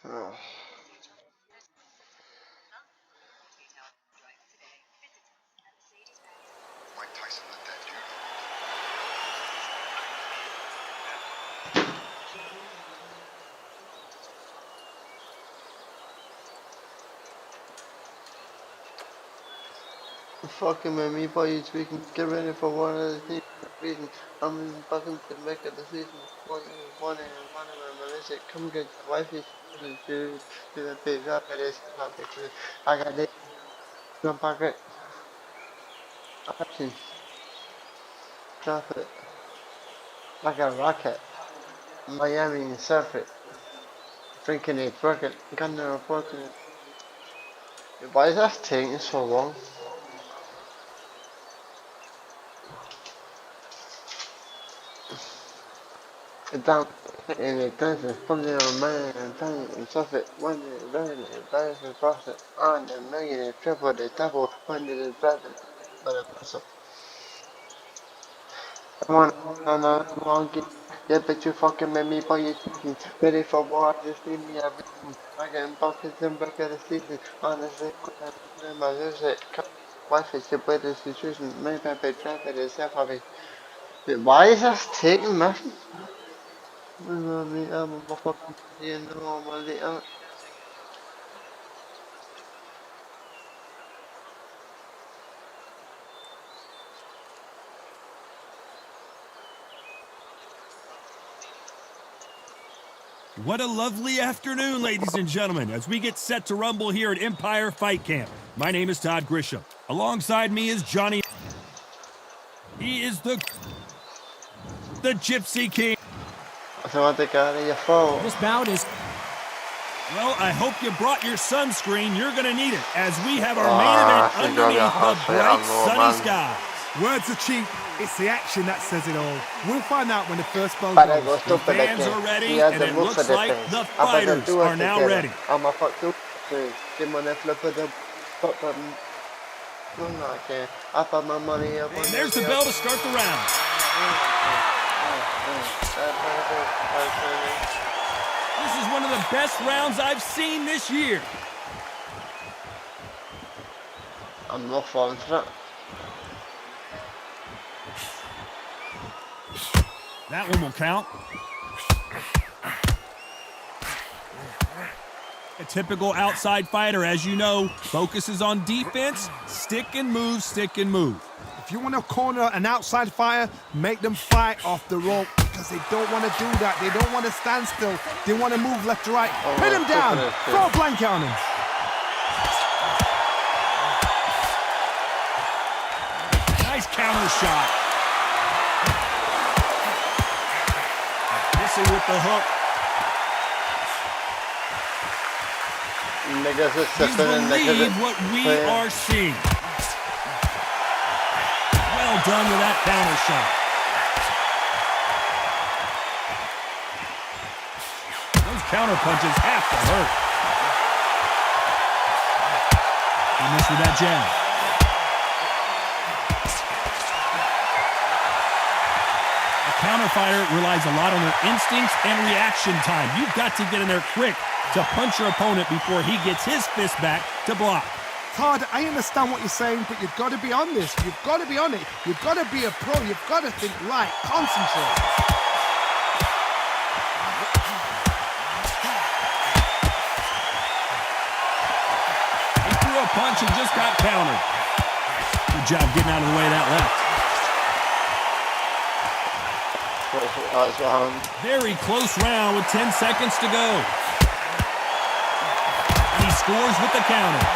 Oh. Mike Tyson let that dude. Fucking with me, boys. We can get ready for one of the things. Reason I'm in fucking to make a decision. One and Malaysia. Come get wifey to do the big up at this topic. I got this. Jump pocket. Option. Drop it. Like a rocket. Miami and surf it. Drinking it, work it. Gonna report it. Why is that taking so long? Down and it doesn't something on mine and time and suffer one and learn and buy for profit on the million and triple the double one is better but a puzzle. Come on, monkey. Yeah, but you fucking made me buy your chicken. Ready for war, just leave me a reason. I can buckets and back of the season. Honestly, I'm a loser. Wife is the better situation. Maybe I better traffic itself. Why is that taking nothing? I'm a motherfucking you know, What a lovely afternoon, ladies and gentlemen, as we get set to rumble here at Empire Fight Camp. My name is Todd Grisham. Alongside me is Johnny. He is the Gypsy King. I want to get out of your phone. This bout is... Well, I hope you brought your sunscreen. You're going to need it, as we have our main event underneath the bright, sunny skies. Words are cheap. It's the action that says it all. We'll find out when the first bell But goes. The fans are ready, and it looks like the fighters are now ready. I'm a fuck too. Give on that flip of the fuck button. I can't. I put my money up. And there's the bell to start the round. This is one of the best rounds I've seen this year. I'm not falling for it. That one will count. A typical outside fighter, as you know, focuses on defense, stick and move, stick and move. If you want to corner an outside fighter, make them fight off the rope because they don't want to do that. They don't want to stand still. They want to move left to right. Pin them down. Throw a blanket on them. Nice counter shot. Missing with the hook. Please believe what we are seeing. Well done with that counter shot. Those counter punches have to hurt. He missed with that jab. A counter fighter relies a lot on their instincts and reaction time. You've got to get in there quick to punch your opponent before he gets his fist back to block. Todd, I understand what you're saying, but you've got to be on this. You've got to be on it. You've got to be a pro. You've got to think right. Concentrate. He threw a punch and just got countered. Good job getting out of the way of that left. Very close round with 10 seconds to go. He scores with the counter.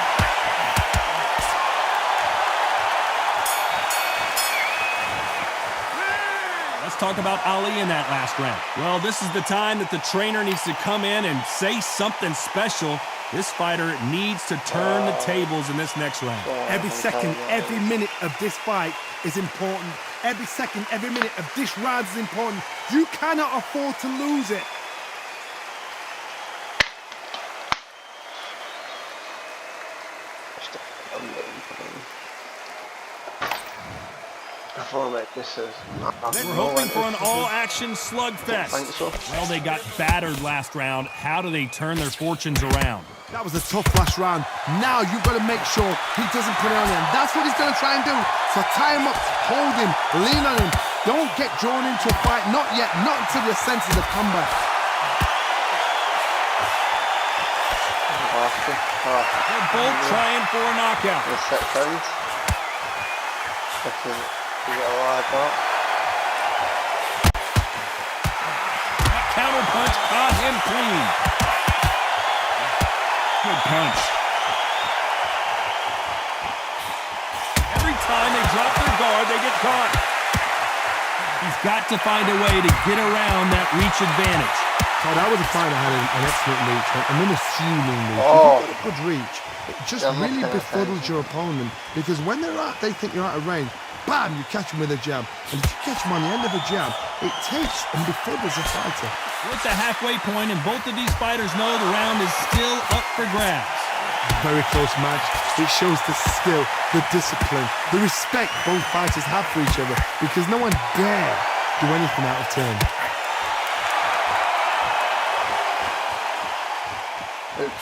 Let's talk about Ali in that last round. Well, this is the time that the trainer needs to come in and say something special. This fighter needs to turn the tables in this next round. Every second, every minute of this fight is important. Every second, every minute of this round is important. You cannot afford to lose it. feel like this is. We're hoping for an all-action slugfest. Think so. Well, they got battered last round. How do they turn their fortunes around? That was a tough last round. Now you've got to make sure he doesn't put it on you. And that's what he's going to try and do. So tie him up, hold him, lean on him. Don't get drawn into a fight. Not yet. Not until your senses have come back. They're both trying for a knockout. The 6 rounds. This is a lot of that. That counter punch caught him clean. Good punch. Every time they drop their guard, they get caught. He's got to find a way to get around that reach advantage. So that was a fight that had an excellent reach, an unassuming reach. Oh. If you've got a good reach, it just really befuddles your opponent, because when they think you're out of range, bam, you catch them with a jab. And if you catch them on the end of a jab, it takes and befuddles a fighter. We're at the halfway point, and both of these fighters know the round is still up for grabs. Very close match. It shows the skill, the discipline, the respect both fighters have for each other, because no one dare do anything out of turn.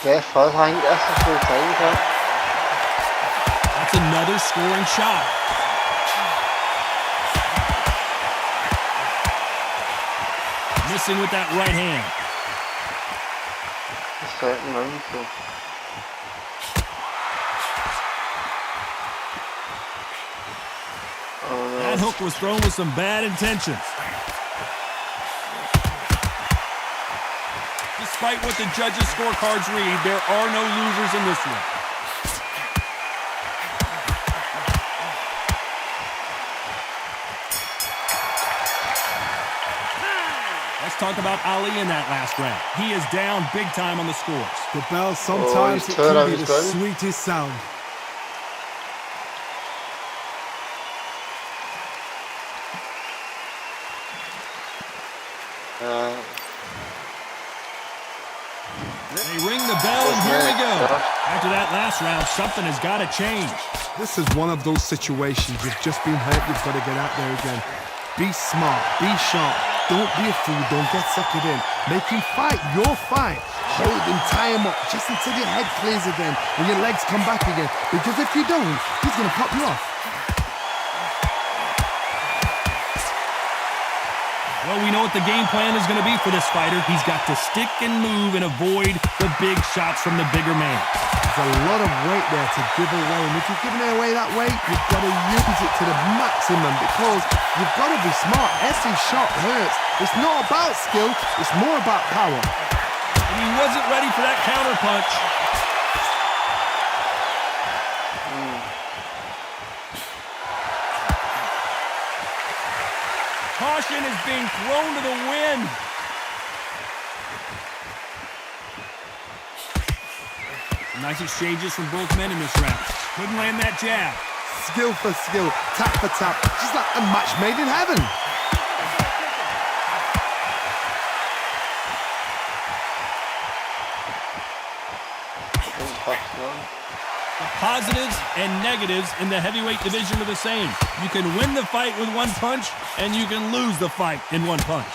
Jeff, I think this is full time, huh? That's another scoring shot. Missing with that right hand. The second round, so. Oh, no. That hook was thrown with some bad intentions. Despite what the judges' scorecards read, there are no losers in this one. Let's talk about Ali in that last round. He is down big time on the scores. The bell, sometimes it can be the sweetest sound. They ring the bell, and here we go. After that last round, something has got to change. This is one of those situations. You've just been hurt, you've got to get out there again. Be smart, be sharp. Don't be a fool, don't get suckered in. Make him fight your fight. Hold him, tie him up, just until your head clears again and your legs come back again. Because if you don't, he's going to pop you off. Well, we know what the game plan is going to be for this fighter. He's got to stick and move and avoid the big shots from the bigger man. There's a lot of weight there to give away, and if you're giving it away that way, you've got to use it to the maximum, because you've got to be smart. Every shot hurts. It's not about skill, it's more about power. And he wasn't ready for that counter punch. Caution is being thrown to the wind. Nice exchanges from both men in this round. Couldn't land that jab. Skill for skill, tap for tap, just like a match made in heaven. The positives and negatives in the heavyweight division are the same. You can win the fight with one punch, and you can lose the fight in one punch.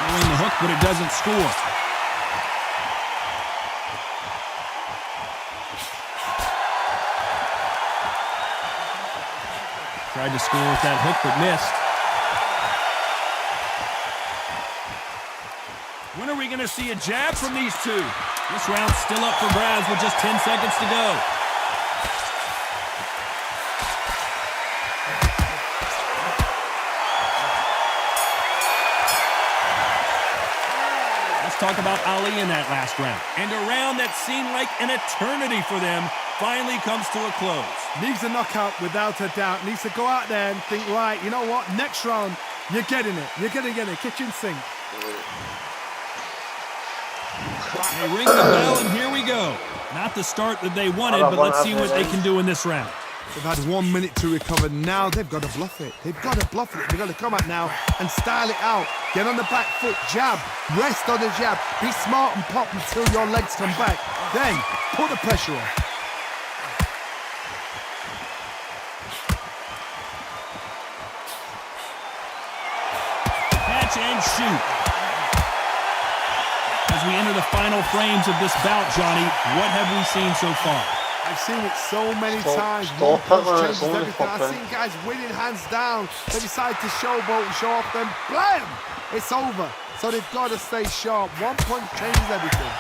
Throwing the hook, but it doesn't score. Tried to score with that hook, but missed. When are we going to see a jab from these two? This round's still up for grabs with just 10 seconds to go. Let's talk about Ali in that last round. And a round that seemed like an eternity for them finally comes to a close. Needs a knockout without a doubt. Needs to go out there and think, right, you know what, next round, you're getting it. You're going to get it, kitchen sink. They ring the bell, and here we go. Not the start that they wanted, but let's see what they can do in this round. They've had 1 minute to recover. Now they've got to bluff it. They've got to bluff it. They've got to come out now and style it out. Get on the back foot, jab, rest on the jab. Be smart and pop until your legs come back. Then put the pressure on. and shoot. As we enter the final frames of this bout, Johnny, what have we seen so far? I've seen it so many times. Stop One punch it when changes it's only everything. I've fucking. seen guys winning hands down. They decide to showboat and show off them. Blam! It's over. So they've got to stay sharp. One punch changes everything.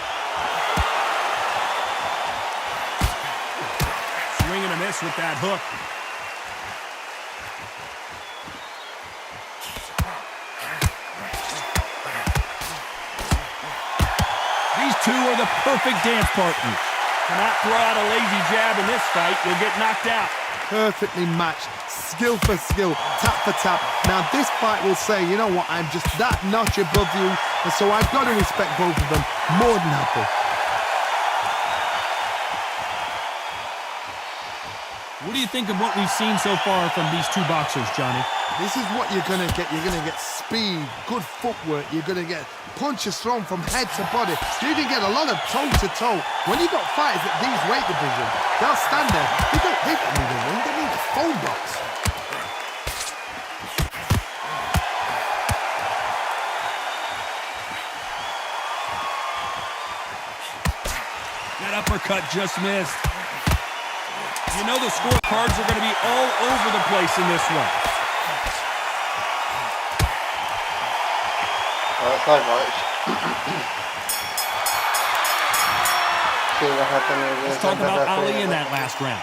Swing and a miss with that hook. These two are the perfect dance partners. Cannot throw out a lazy jab in this fight. You'll get knocked out. Perfectly matched. Skill for skill. Tap for tap. Now this fight will say, you know what, I'm just that notch above you. And so I've got to respect both of them. More than happy. What do you think of what we've seen so far from these two boxers, Johnny? This is what you're going to get. You're going to get speed, good footwork. You're going to get punches thrown from head to body. You're going to get a lot of toe-to-toe. When you've got fighters at these weight divisions, they'll stand there. They don't need the ring. They need the phone box. That uppercut just missed. You know the scorecards are going to be all over the place in this one. That's not much. Let's talk about Ali in that last round.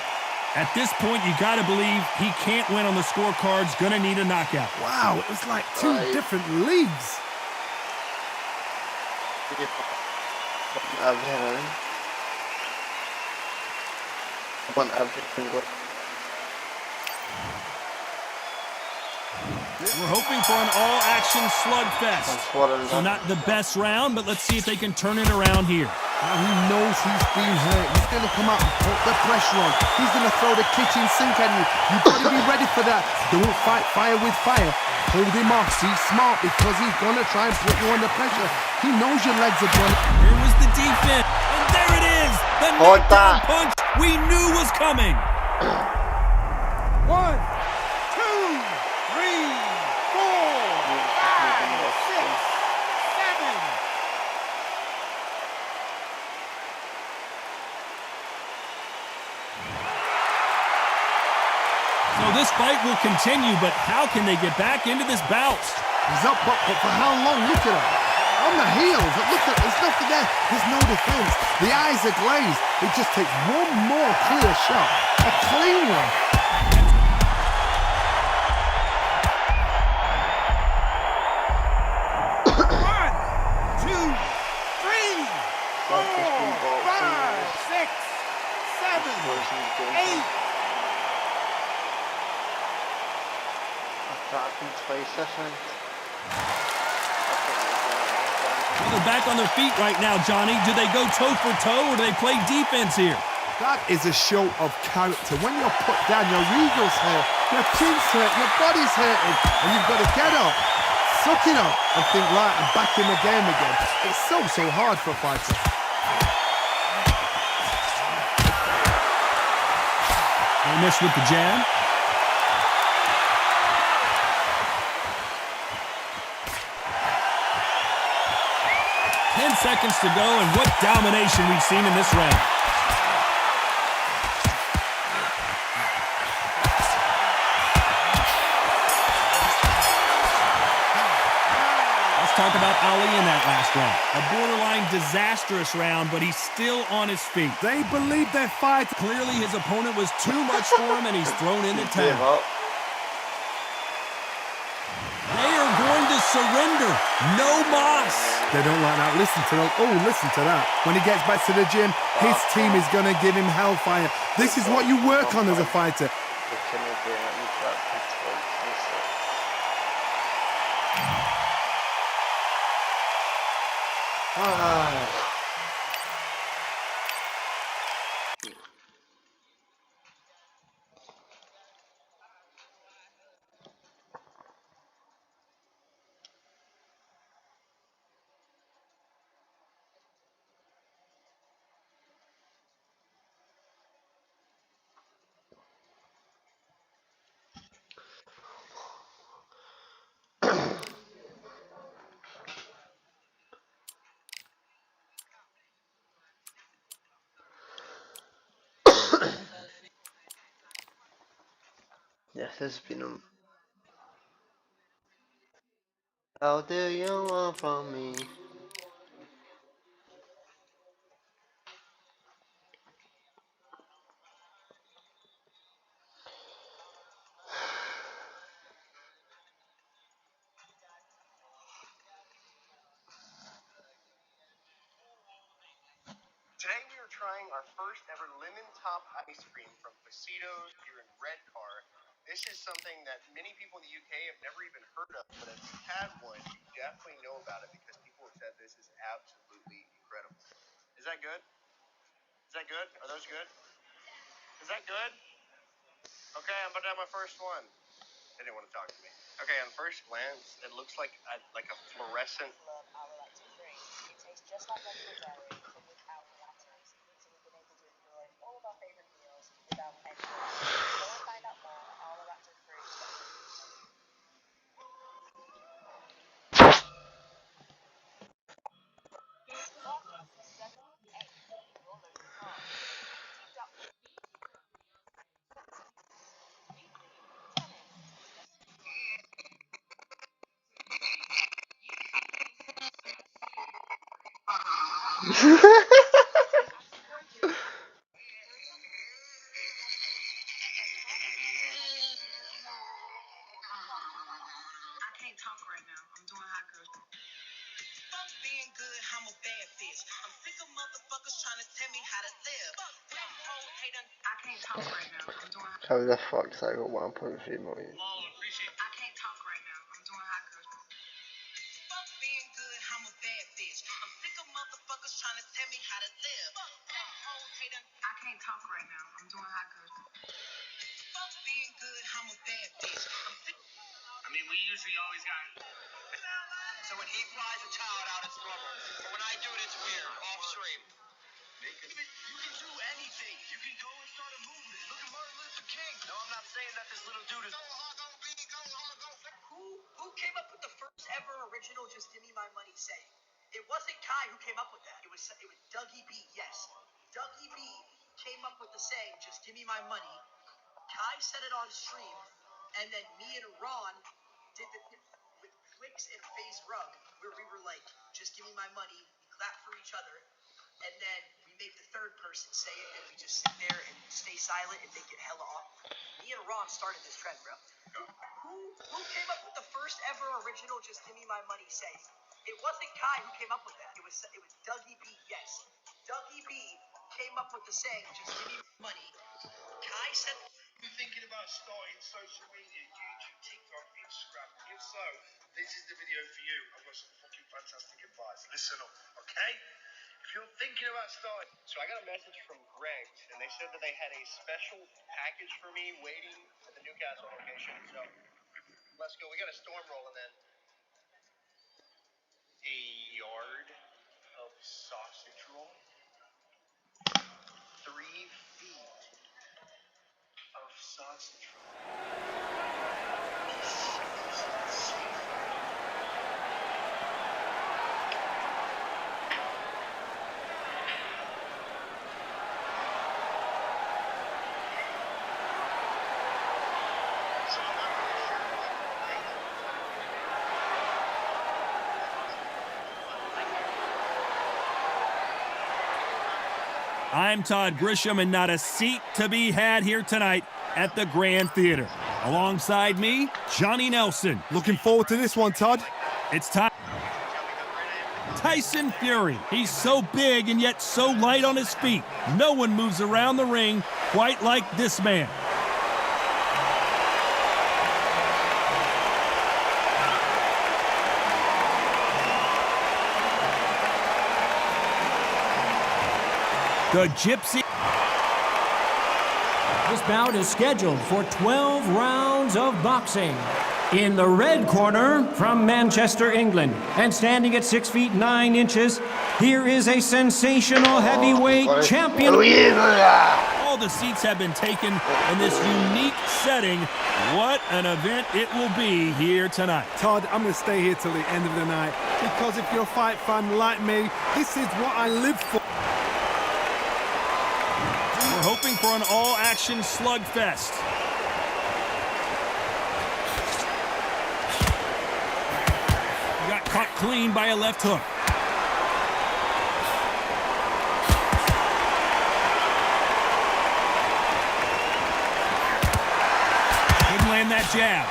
At this point, you got to believe he can't win on the scorecards. Going to need a knockout. Wow, it was like two different leagues. We're hoping for an all-action slugfest. So not the best round, but let's see if they can turn it around here. Now he knows he's been hurt. He's going to come out and put the pressure on. He's going to throw the kitchen sink at you. You've got to be ready for that. Don't fight fire with fire. Hold him off. He's smart because he's going to try and put you under pressure. He knows your legs are done. Here was the defense. And there it is. The knockdown punch we knew was coming. 1, 2, 3, 4, 5, 6, 7. So this fight will continue, but how can they get back into this bout? He's up, but for how long? Look at him. On the heels. Look at, there's nothing there. There's no defense. The eyes are glazed. It just takes one more clear shot. A clean one. Well, they're back on their feet right now, Johnny. Do they go toe-for-toe or do they play defense here? That is a show of character. When you're put down, your ego's hurt, your chin's hurt, your body's hurting, and you've got to get up, suck it up, and think, right, I'm back in the game again. It's so hard for a fighter. They missed with the jab. 10 seconds to go, and what domination we've seen in this round. Let's talk about Ali in that last round. A borderline disastrous round, but he's still on his feet. They believe their fight. Clearly his opponent was too much for him, and he's thrown in the towel. They are going to surrender. No mas. They don't like that. Listen to that. Oh, listen to that. When he gets back to the gym, his team is going to give him hellfire. This is what you work on as a fighter. Yes, it's been a... How do you want from me? Today we are trying our first ever lemon top ice cream from Facitos here in Redcar. This is something that many people in the UK have never even heard of, but if you've had one, you definitely know about it because people have said this is absolutely incredible. Is that good? Is that good? Are those good? Is that good? Okay, I'm about to have my first one. They didn't want to talk to me. Okay, on first glance, it looks like a fluorescent. Love our lactose-free. It tastes just like regular dairy, but without the lactose. So we've been able to enjoy all of our favourite meals without any worries. Go and find out more at ourlactosefree.com. Box 78 in your local park. Teamed up with tennis. I can't talk right now. I'm doing hot girls. Fuck being good, I'm a bad bitch. I'm sick of motherfuckers trying to tell me how to live. Fuck whole hate. I can't talk right now. I'm doing hot. How the fuck's I got 1.3 million? I can't talk right now. I'm doing hot girls. Fuck being good, I'm a bad bitch. I'm sick of motherfuckers trying to tell me how to live. Fuck whole hate. I can't talk right now. I'm doing hot girls. Fuck being good, I'm a bad bitch. I'm sick. I mean, we usually always got. So when he flies a child out, it's normal. But when I do it, it's weird. Off stream. You can do anything. You can go and start a movement. Look at Martin Luther King. No, I'm not saying that this little dude is. Who came up with the first ever original "Just Give Me My Money" saying? It wasn't Kai who came up with that. It was Dougie B. Yes, Dougie B. came up with the saying "Just Give Me My Money." Kai said it on stream, and then me and Ron did the with Twix and FaZe Rug, where we were like, "Just give me my money." We clap for each other, and then we make the third person say it, and we just sit there and stay silent and make it hella awkward. Me and Ron started this trend, bro. Who came up with the first ever original "Just Give Me My Money" saying? It wasn't Kai who came up with that. It was Dougie B. Yes, Dougie B. came up with the saying "Just give me money." Kai said. You thinking about starting social media, YouTube, TikTok, Instagram? If so, this is the video for you. I've got some fucking fantastic advice. Listen up, okay? If you're thinking about starting... So I got a message from Greg's, and they said that they had a special package for me waiting at the Newcastle location. So let's go. We got a storm rolling in. A yard of sausage roll. 3 feet of sausage roll. I'm Todd Grisham, and not a seat to be had here tonight at the Grand Theater. Alongside me, Johnny Nelson. Looking forward to this one, Todd. It's time. Tyson Fury. He's so big and yet so light on his feet. No one moves around the ring quite like this man. The Gypsy. This bout is scheduled for 12 rounds of boxing. In the red corner, from Manchester, England, and standing at 6 feet 9 inches, here is a sensational heavyweight champion. All the seats have been taken in this unique setting. What an event it will be here tonight. Todd, I'm going to stay here till the end of the night, because if you're a fight fan like me, this is what I live for. We're hoping for an all-action slugfest. clean by a left hook. Couldn't land that jab.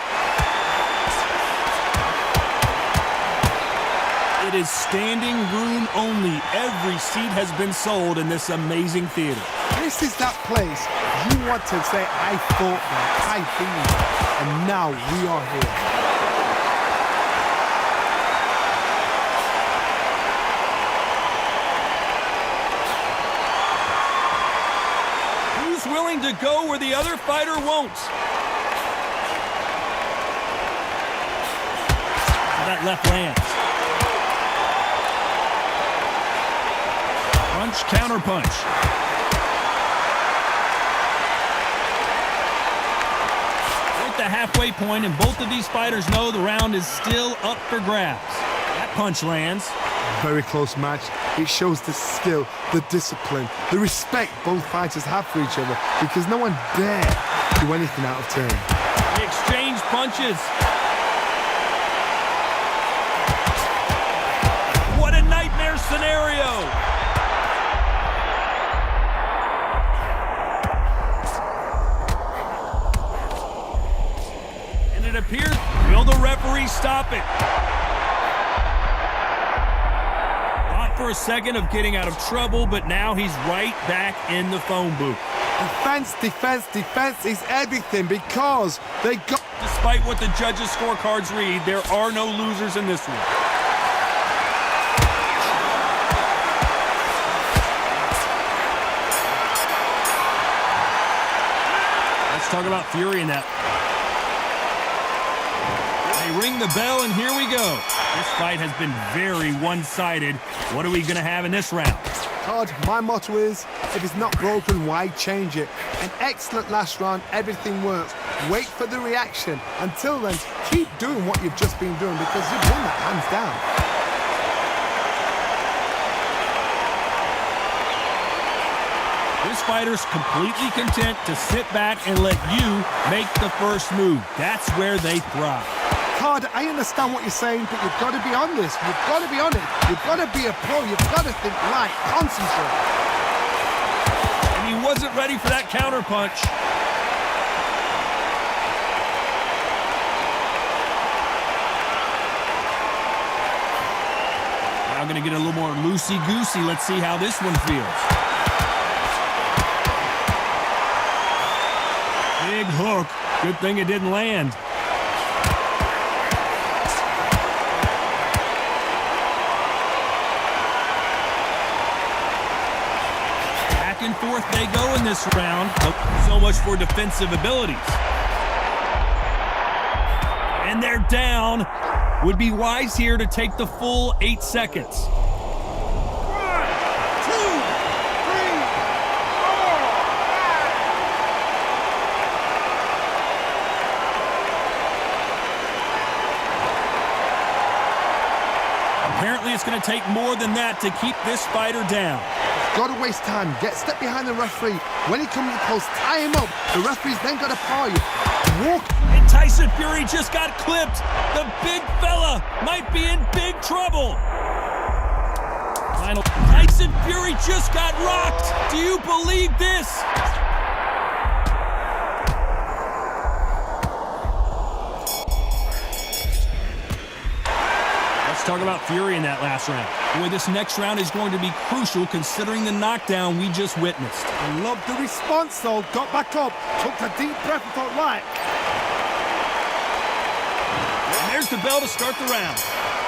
It is standing room only. Every seat has been sold in this amazing theater. This is that place you want to say, I fought there, I beat there, and now we are here. Who's willing to go where the other fighter won't? That left lands. Punch, counter punch. We're at the halfway point, and both of these fighters know the round is still up for grabs. That punch lands. Very close match. It shows the skill, the discipline, the respect both fighters have for each other, because no one dare do anything out of turn. They exchange punches. What a nightmare scenario! And it appears, will the referee stop it? Thought for a second of getting out of trouble, but now he's right back in the phone booth. Defense, defense, defense is everything, because they got... Despite what the judges' scorecards read, there are no losers in this one. Let's talk about Fury in that. They ring the bell, and here we go. This fight has been very one-sided. What are we going to have in this round? Todd, my motto is, if it's not broken, why change it? An excellent last round, everything works. Wait for the reaction. Until then, keep doing what you've just been doing, because you've won that hands down. This fighter's completely content to sit back and let you make the first move. That's where they thrive. Todd, I understand what you're saying, but you've got to be on this. You've got to be on it. You've got to be a pro. You've got to think right. Concentrate. And he wasn't ready for that counter punch. Now going to get a little more loosey-goosey. Let's see how this one feels. Big hook. Good thing it didn't land. Back and forth they go in this round. So much for defensive abilities. And they're down. Would be wise here to take the full 8 seconds. Apparently it's going to take more than that to keep this fighter down. Got to waste time. Get step behind the referee. When he comes close, tie him up. The referee's then got to paw you. Walk. And Tyson Fury just got clipped. The big fella might be in big trouble. Final. Tyson Fury just got rocked. Do you believe this? Talk about Fury in that last round. Boy, this next round is going to be crucial considering the knockdown we just witnessed. I love the response, though. Got back up, took a deep breath and thought, right. And there's the bell to start the round.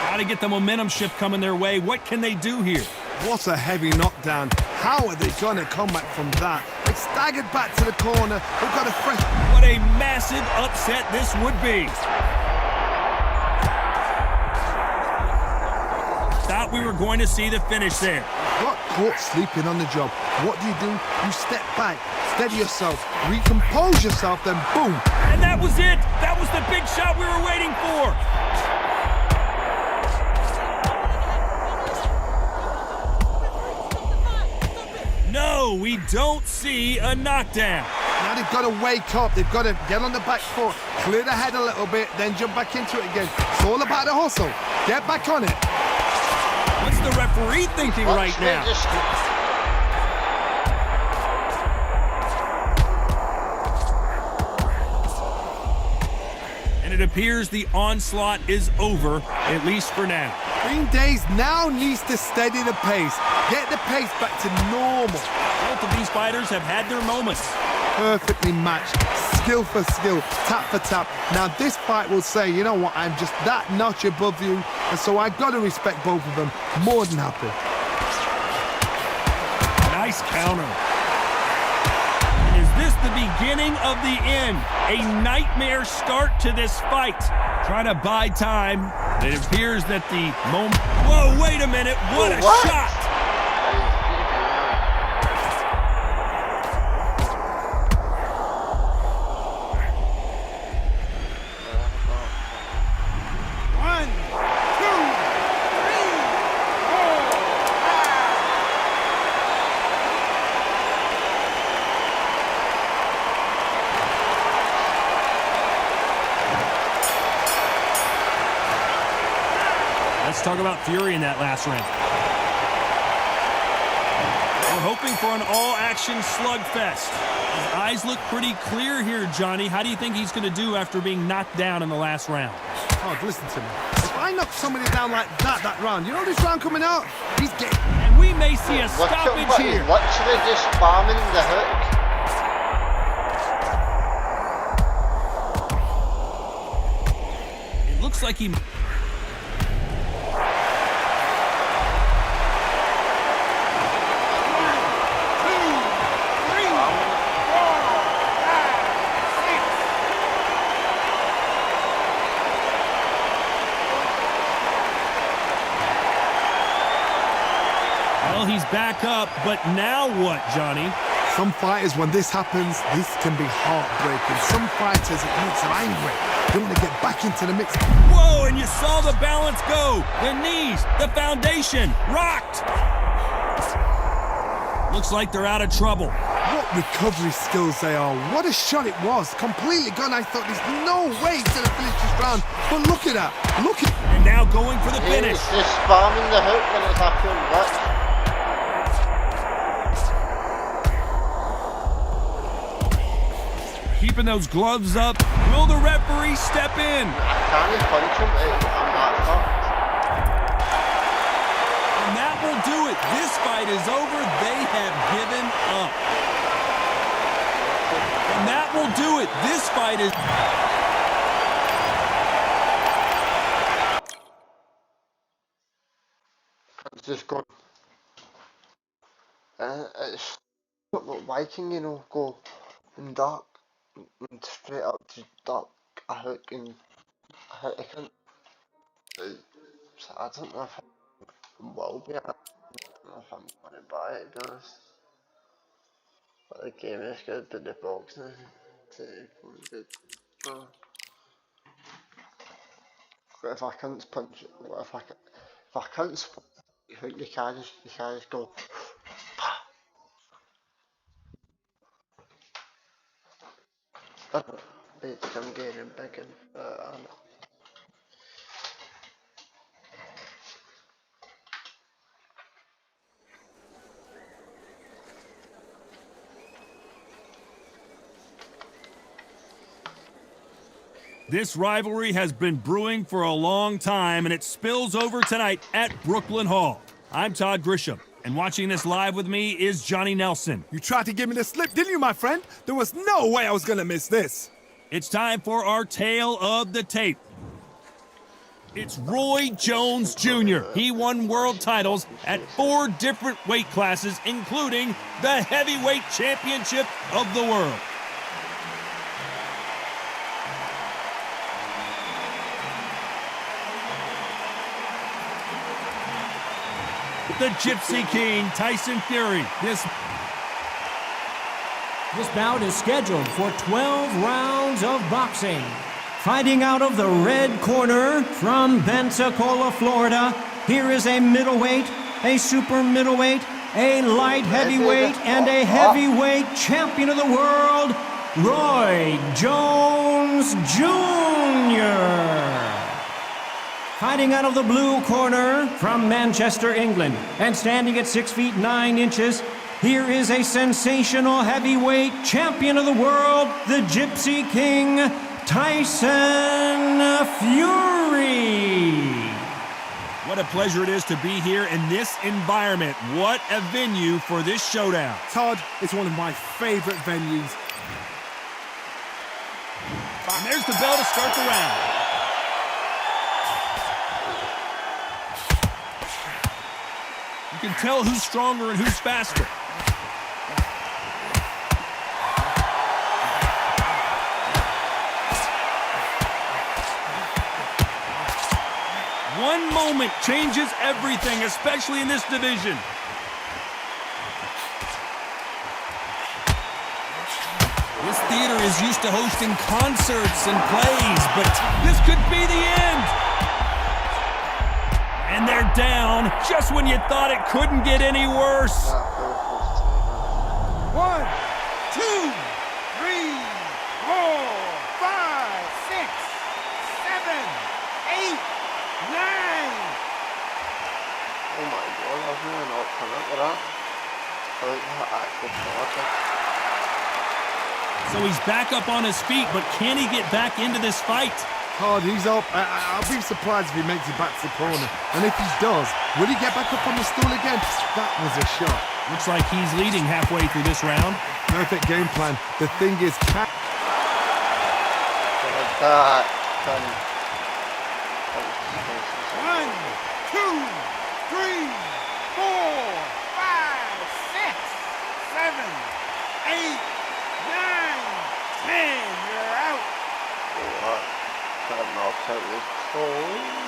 Got to get the momentum shift coming their way. What can they do here? What a heavy knockdown. How are they going to come back from that? They staggered back to the corner. They've got a fresh... What a massive upset this would be. Thought we were going to see the finish there. Got caught sleeping on the job. What do? You step back, steady yourself, recompose yourself, then boom. And that was it. That was the big shot we were waiting for. No, we don't see a knockdown. Now they've got to wake up. They've got to get on the back foot, clear the head a little bit, then jump back into it again. It's all about the hustle. Get back on it. the referee thinking right now? And it appears the onslaught is over, at least for now. Green Days now needs to steady the pace. Get the pace back to normal. Both of these fighters have had their moments. Perfectly matched, skill for skill, tap for tap. Now this fight will say, you know what, I'm just that notch above you, and so I gotta respect both of them. More than happy. Nice counter. Is this the beginning of the end? A nightmare start to this fight. Trying to buy time. It appears that the moment... Whoa, wait a minute. What a shot! Let's talk about fury in that last round. We're hoping for an all-action slugfest. His eyes look pretty clear here, Johnny. How do you think he's going to do after being knocked down in the last round? Oh, listen to me. If I knock somebody down like that round, you know this round coming out? He's getting... And we may see a stoppage here. He's literally just spamming the hook. It looks like he... He's back up, but now what, Johnny? Some fighters, when this happens, this can be heartbreaking. Some fighters, it makes them angry. They want to get back into the mix. Whoa, and you saw the balance go. The knees, the foundation, rocked. Looks like they're out of trouble. What recovery skills they are. What a shot it was. Completely gone. I thought there's no way he's going to finish this round. But look at that. Look at... And now going for the finish. He's just spamming the hook when it's happening back. Keeping those gloves up. Will the referee step in? Can he punch him? I'm not fucked. And that will do it. This fight is over. They have given up. And that will do it. This fight is... It's just gone. It's... Why can you not go and duck and straight up to duck a hook and hit a cunt? I don't know if I will be. I don't know if I'm going to buy it, to be honest. But the game is good, but the boxing is good. But if I can't punch it, if I can't hook, you can't just go. It's I'm getting big and This rivalry has been brewing for a long time, and it spills over tonight at Brooklyn Hall. I'm Todd Grisham, and watching this live with me is Johnny Nelson. You tried to give me the slip, didn't you, my friend? There was no way I was going to miss this. It's time for our tale of the tape. It's Roy Jones Jr. He won world titles at 4 different weight classes, including the heavyweight championship of the world. The Gypsy King, Tyson Fury. This bout is scheduled for 12 rounds of boxing. Fighting out of the red corner from Pensacola, Florida, here is a middleweight, a super middleweight, a light heavyweight, and a heavyweight champion of the world, Roy Jones Jr. Fighting out of the blue corner from Manchester, England, and standing at 6 feet 9 inches, here is a sensational heavyweight champion of the world, the Gypsy King, Tyson Fury. What a pleasure it is to be here in this environment. What a venue for this showdown. Todd, it's one of my favorite venues. And there's the bell to start the round. You can tell who's stronger and who's faster. One moment changes everything, especially in this division. This theater is used to hosting concerts and plays, but this could be the end. And they're down just when you thought it couldn't get any worse. 1, 2, 3, 4, 5, 6, 7, 8, 9. Oh my god, I've really not come up with that. I like that actual torture. So he's back up on his feet, but can he get back into this fight? Todd, he's up. I'll be surprised if he makes it back to the corner. And if he does, will he get back up on the stool again? That was a shot. Looks like he's leading halfway through this round. Perfect game plan. The thing is, Like that. 1, 2, 3, 4, 5, 6, 7, 8, 9, 10. You're out. That knocked out was cold.